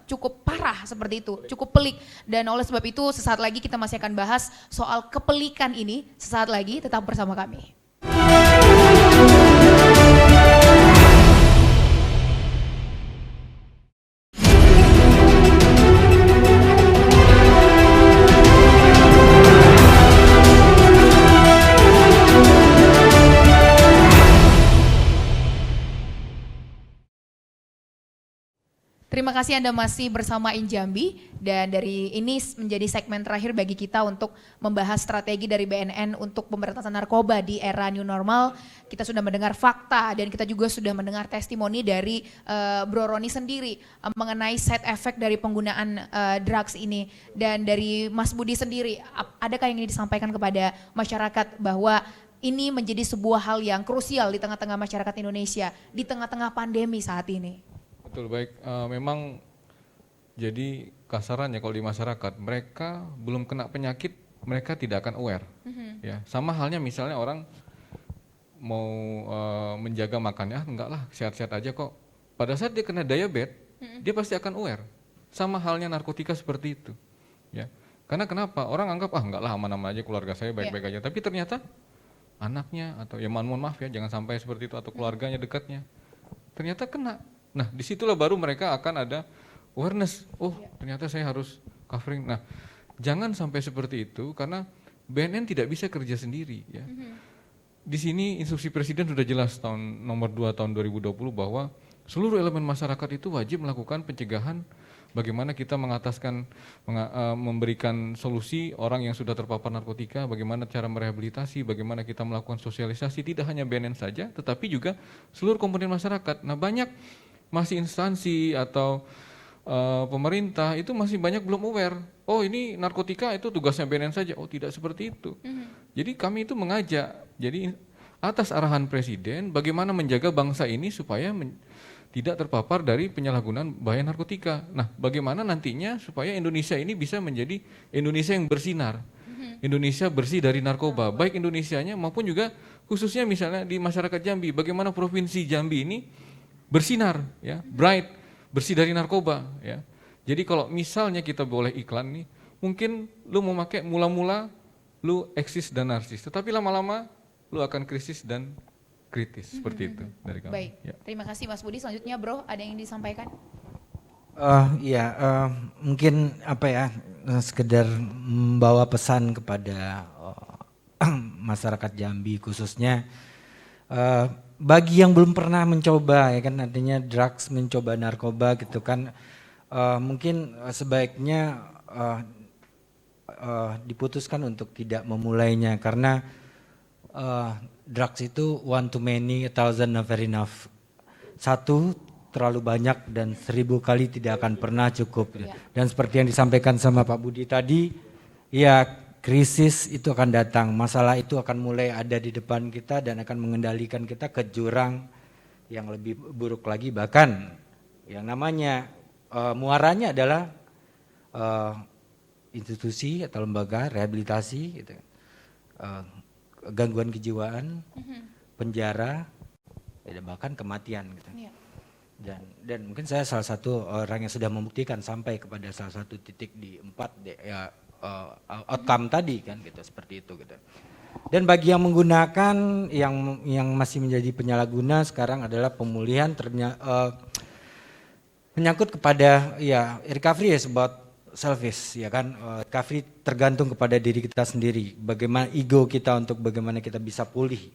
cukup parah seperti itu, cukup pelik. Dan oleh sebab itu sesaat lagi kita masih akan bahas soal kepelikan ini. Sesaat lagi tetap bersama kami. Terima kasih Anda masih bersama Injambi dan dari ini menjadi segmen terakhir bagi kita untuk membahas strategi dari BNN untuk pemberantasan narkoba di era new normal. Kita sudah mendengar fakta dan kita juga sudah mendengar testimoni dari Bro Roni sendiri mengenai side effect dari penggunaan drugs ini. Dan dari Mas Budi sendiri, adakah yang ingin disampaikan kepada masyarakat bahwa ini menjadi sebuah hal yang krusial di tengah-tengah masyarakat Indonesia, di tengah-tengah pandemi saat ini? Betul, baik. Memang jadi kasarannya kalau di masyarakat, mereka belum kena penyakit, mereka tidak akan aware. Ya, sama halnya misalnya orang mau menjaga makannya, enggak lah, sehat-sehat aja kok. Pada saat dia kena diabetes, dia pasti akan aware. Sama halnya narkotika seperti itu. Ya, karena kenapa? Orang anggap enggak lah, aman-aman aja, keluarga saya baik-baik aja. Tapi ternyata anaknya atau ya mohon maaf ya, jangan sampai seperti itu, atau keluarganya dekatnya, ternyata kena. Nah, disitulah baru mereka akan ada awareness. Oh, ternyata saya harus covering. Nah, jangan sampai seperti itu karena BNN tidak bisa kerja sendiri. Ya. Di sini instruksi Presiden sudah jelas nomor 2 tahun 2020 bahwa seluruh elemen masyarakat itu wajib melakukan pencegahan. Bagaimana kita memberikan solusi orang yang sudah terpapar narkotika, bagaimana cara merehabilitasi, bagaimana kita melakukan sosialisasi, tidak hanya BNN saja, tetapi juga seluruh komponen masyarakat. Nah, banyak masih instansi atau pemerintah itu masih banyak belum aware. Oh, ini narkotika itu tugasnya BNN saja. Oh, tidak seperti itu. Jadi kami itu mengajak, jadi atas arahan Presiden bagaimana menjaga bangsa ini supaya tidak terpapar dari penyalahgunaan bahaya narkotika. Nah, bagaimana nantinya supaya Indonesia ini bisa menjadi Indonesia yang bersinar. Indonesia bersih dari narkoba, baik Indonesianya maupun juga khususnya misalnya di masyarakat Jambi. Bagaimana Provinsi Jambi ini bersinar, ya, bright, bersih dari narkoba, ya. Jadi kalau misalnya kita boleh iklan nih, mungkin lu mau pakai mula-mula lu eksis dan narsis, tetapi lama-lama lu akan krisis dan kritis, seperti itu dari kami. Baik, Ya. terima kasih Mas Budi. Selanjutnya Bro, ada yang ingin disampaikan? Mungkin sekedar membawa pesan kepada masyarakat Jambi khususnya bagi yang belum pernah mencoba, ya kan, artinya drugs, mencoba narkoba gitu kan, mungkin sebaiknya diputuskan untuk tidak memulainya karena drugs itu one too many, a thousand never enough. Satu terlalu banyak dan 1000 kali tidak akan pernah cukup. Dan seperti yang disampaikan sama Pak Budi tadi, ya krisis itu akan datang, masalah itu akan mulai ada di depan kita dan akan mengendalikan kita ke jurang yang lebih buruk lagi, bahkan yang namanya muaranya adalah institusi atau lembaga rehabilitasi gitu. Gangguan kejiwaan, penjara, bahkan kematian gitu. Dan mungkin saya salah satu orang yang sudah membuktikan sampai kepada salah satu titik di 4 outcome tadi kan gitu, seperti itu gitu. Dan bagi yang menggunakan yang masih menjadi penyalahguna sekarang adalah pemulihan menyangkut kepada ya recovery is about selfish, ya kan. Recovery tergantung kepada diri kita sendiri, bagaimana ego kita untuk bagaimana kita bisa pulih.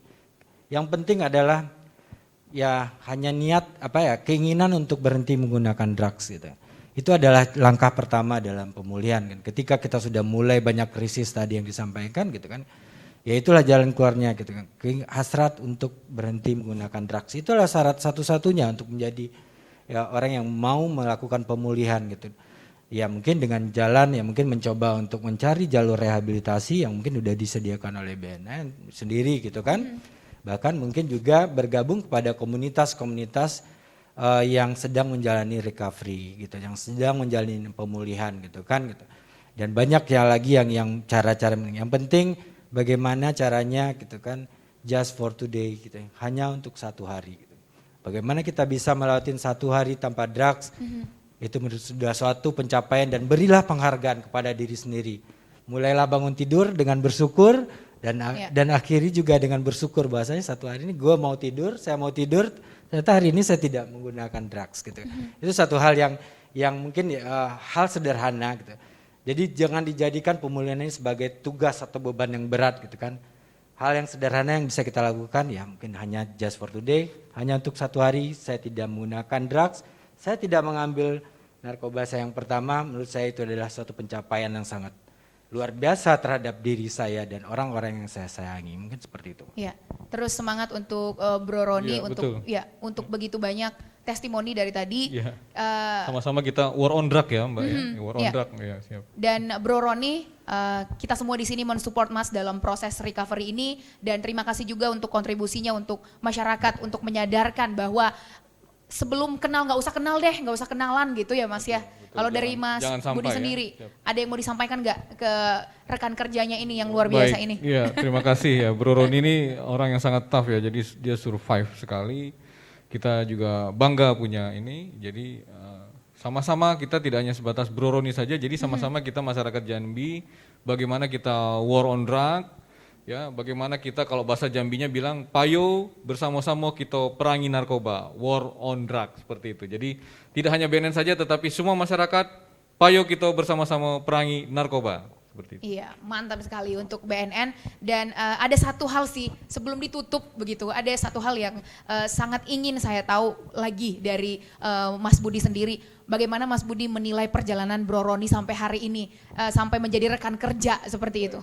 Yang penting adalah ya hanya niat keinginan untuk berhenti menggunakan drugs gitu. Itu adalah langkah pertama dalam pemulihan kan. Ketika kita sudah mulai banyak krisis tadi yang disampaikan gitu kan, ya itulah jalan keluarnya gitu kan. Hasrat untuk berhenti menggunakan drugs itulah syarat satu-satunya untuk menjadi ya orang yang mau melakukan pemulihan gitu. Ya mungkin dengan jalan ya mungkin mencoba untuk mencari jalur rehabilitasi yang mungkin sudah disediakan oleh BNN sendiri gitu kan. Bahkan mungkin juga bergabung kepada komunitas-komunitas yang sedang menjalani recovery gitu, yang sedang menjalani pemulihan gitu kan gitu. Dan banyak ya lagi yang cara-cara yang penting bagaimana caranya gitu kan, just for today gitu, hanya untuk 1 hari gitu. Bagaimana kita bisa melewati 1 hari tanpa drugs, itu sudah suatu pencapaian dan berilah penghargaan kepada diri sendiri. Mulailah bangun tidur dengan bersyukur dan akhiri juga dengan bersyukur bahwasanya 1 hari ini gue mau tidur, saya mau tidur, ternyata hari ini saya tidak menggunakan drugs gitu. Itu satu hal yang mungkin hal sederhana gitu. Jadi jangan dijadikan pemulihan ini sebagai tugas atau beban yang berat gitu kan. Hal yang sederhana yang bisa kita lakukan ya mungkin hanya just for today, hanya untuk 1 hari saya tidak menggunakan drugs, saya tidak mengambil narkoba saya yang pertama, menurut saya itu adalah suatu pencapaian yang sangat luar biasa terhadap diri saya dan orang-orang yang saya sayangi, mungkin seperti itu. Ya, terus semangat untuk Bro Roni Iya, untuk betul. untuk begitu banyak testimoni dari tadi. Iya. Eh, Sama-sama kita war on drug ya Mbak ya. War on iya. drug ya, siap. Dan Bro Roni, kita semua di sini mensupport Mas dalam proses recovery ini dan terima kasih juga untuk kontribusinya untuk masyarakat untuk menyadarkan bahwa sebelum kenal nggak usah kenal deh, nggak usah kenalan gitu ya Mas ya. Kalau dari Mas jangan sampai Budi ya. sendiri, Siap. ada yang mau disampaikan nggak ke rekan kerjanya ini yang luar biasa Baik, ini? Iya, terima kasih ya. Bro Roni ini orang yang sangat tough ya. Jadi dia survive sekali. Kita juga bangga punya ini. Jadi sama-sama kita tidak hanya sebatas Bro Roni saja. Jadi sama-sama kita masyarakat Jambi bagaimana kita war on drug. Ya, bagaimana kita kalau bahasa Jambinya bilang payo bersama-sama kita perangi narkoba, war on drug seperti itu. Jadi tidak hanya BNN saja tetapi semua masyarakat payo kita bersama-sama perangi narkoba seperti itu. Iya, mantap sekali untuk BNN dan ada satu hal sih sebelum ditutup begitu, ada satu hal yang sangat ingin saya tahu lagi dari Mas Budi sendiri. Bagaimana Mas Budi menilai perjalanan Bro Roni sampai hari ini, sampai menjadi rekan kerja seperti itu?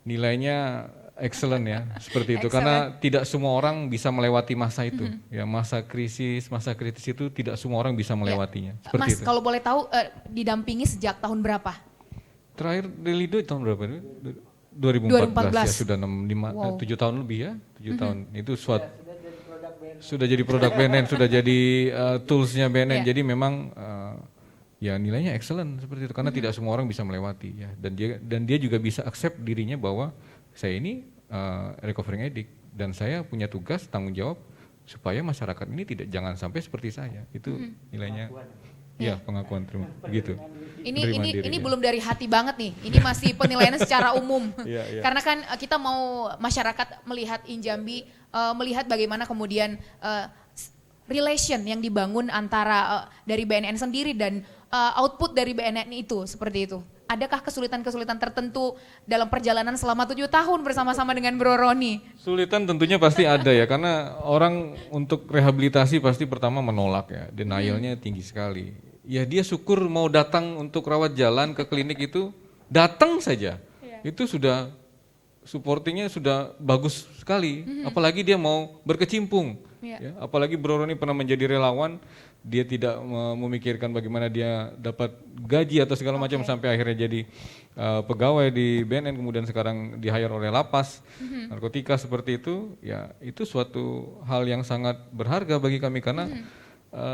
Nilainya excellent ya seperti itu Excellent. karena tidak semua orang bisa melewati masa itu ya, masa kritis itu tidak semua orang bisa melewatinya seperti Mas, itu. kalau boleh tahu didampingi sejak tahun berapa? Terakhir Delido tahun berapa? 2014 ya, 2014. sudah 7 tahun lebih ya, 7 tahun. Itu sudah jadi produk BNN, sudah jadi toolsnya BNN. Iya. Jadi memang ya nilainya excellent seperti itu karena tidak semua orang bisa melewati ya, dan dia juga bisa accept dirinya bahwa saya ini recovering addict dan saya punya tugas tanggung jawab supaya masyarakat ini jangan sampai seperti saya. Itu nilainya. Ya, pengakuan terima gitu. Ini belum dari hati banget nih. Ini masih penilaian secara umum. Iya, iya. Karena kan kita mau masyarakat melihat Injambi, melihat bagaimana kemudian relation yang dibangun antara dari BNN sendiri dan output dari BNN itu seperti itu. Adakah kesulitan-kesulitan tertentu dalam perjalanan selama 7 tahun bersama-sama dengan Bro Roni? Sulitan tentunya pasti ada ya, karena orang untuk rehabilitasi pasti pertama menolak ya, denialnya tinggi sekali. Ya dia syukur mau datang untuk rawat jalan ke klinik itu, datang saja. Itu sudah supportingnya sudah bagus sekali, apalagi dia mau berkecimpung. Ya, apalagi Bro Roni pernah menjadi relawan, dia tidak memikirkan bagaimana dia dapat gaji atau segala macam sampai akhirnya jadi pegawai di BNN, kemudian sekarang di-hire oleh lapas narkotika seperti itu. Ya itu suatu hal yang sangat berharga bagi kami karena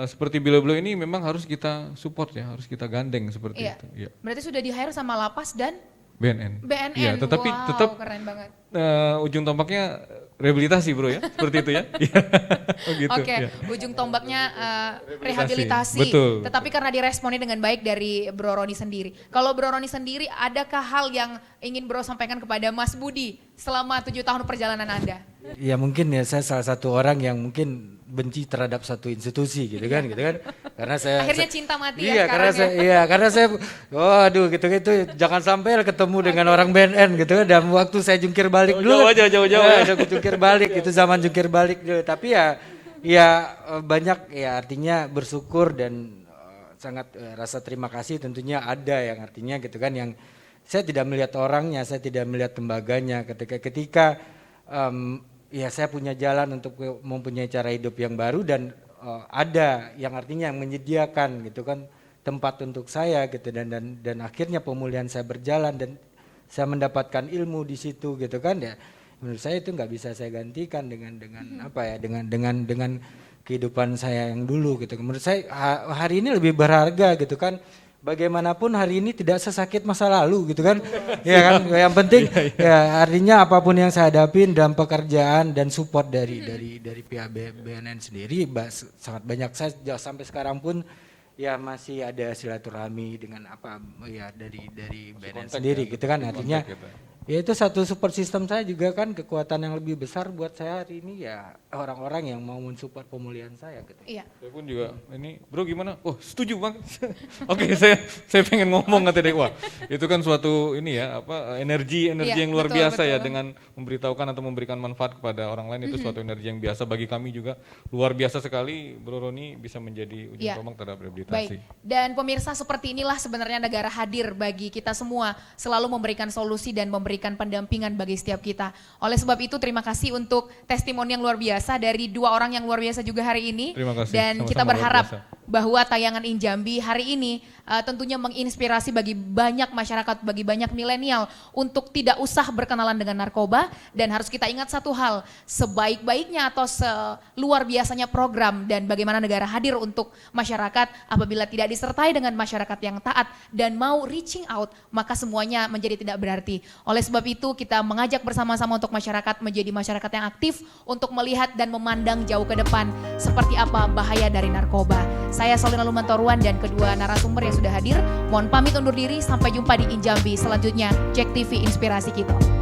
seperti beliau-beliau ini memang harus kita support ya, harus kita gandeng seperti itu. Ya. Berarti sudah di-hire sama lapas dan BNN. BNN. Ya, tetapi wow, tetap keren banget. ujung tombaknya rehabilitasi Bro ya, seperti itu ya. Oh, gitu, Oke, ya. ujung tombaknya rehabilitasi. Betul. Tetapi karena diresponi dengan baik dari Bro Roni sendiri. Kalau Bro Roni sendiri, adakah hal yang ingin Bro sampaikan kepada Mas Budi selama 7 tahun perjalanan Anda? Ya mungkin ya saya salah satu orang yang mungkin benci terhadap satu institusi gitu kan, karena saya Akhirnya cinta mati iya, ya karena sekarang saya, iya karena saya waduh gitu jangan sampai ketemu dengan orang BNN gitu kan, dan waktu saya jungkir balik dulu Jauh-jauh ya, udah jungkir balik itu zaman jungkir balik dulu, tapi ya banyak ya, artinya bersyukur dan sangat rasa terima kasih tentunya ada yang artinya gitu kan, yang saya tidak melihat orangnya, saya tidak melihat tembaganya, ketika ya saya punya jalan untuk mempunyai cara hidup yang baru dan ada yang artinya yang menyediakan gitu kan tempat untuk saya gitu, dan akhirnya pemulihan saya berjalan dan saya mendapatkan ilmu di situ gitu kan, ya menurut saya itu nggak bisa saya gantikan dengan apa ya, dengan kehidupan saya yang dulu gitu. Menurut saya hari ini lebih berharga gitu kan. Bagaimanapun hari ini tidak sesakit masa lalu gitu kan, ya kan. Yang penting ya artinya apapun yang saya hadapin dalam pekerjaan dan support dari pihak BNN sendiri sangat banyak. Saya sampai sekarang pun ya masih ada silaturahmi dengan apa ya dari BNN sendiri gitu kan. Artinya Ya itu satu support system saya juga kan, kekuatan yang lebih besar buat saya hari ini ya orang-orang yang mau mensupport pemulihan saya gitu. Iya. Saya pun juga ini, bro gimana? Oh setuju banget. Oke, saya pengen ngomong nanti deh, wah itu kan suatu ini ya energi Iya, yang luar betul, biasa ya, betul. dengan memberitahukan atau memberikan manfaat kepada orang lain, itu suatu energi yang biasa bagi kami juga, luar biasa sekali. Bro Roni bisa menjadi ujung Iya. tombak terhadap Baik, rehabilitasi. dan pemirsa seperti inilah sebenarnya negara hadir bagi kita semua, selalu memberikan solusi dan memberikan pendampingan bagi setiap kita. Oleh sebab itu terima kasih untuk testimoni yang luar biasa dari dua orang yang luar biasa juga hari ini. Terima kasih, Dan sama-sama kita luar berharap biasa. bahwa tayangan Injambi hari ini tentunya menginspirasi bagi banyak masyarakat, bagi banyak milenial untuk tidak usah berkenalan dengan narkoba. Dan harus kita ingat satu hal, sebaik-baiknya atau seluar biasanya program dan bagaimana negara hadir untuk masyarakat, apabila tidak disertai dengan masyarakat yang taat dan mau reaching out, maka semuanya menjadi tidak berarti. Oleh sebab itu kita mengajak bersama-sama untuk masyarakat menjadi masyarakat yang aktif untuk melihat dan memandang jauh ke depan seperti apa bahaya dari narkoba. Saya Solina Lumantoruan dan kedua narasumber yang sudah hadir, mohon pamit undur diri, sampai jumpa di Injambi selanjutnya. Jack TV Inspirasi Kita.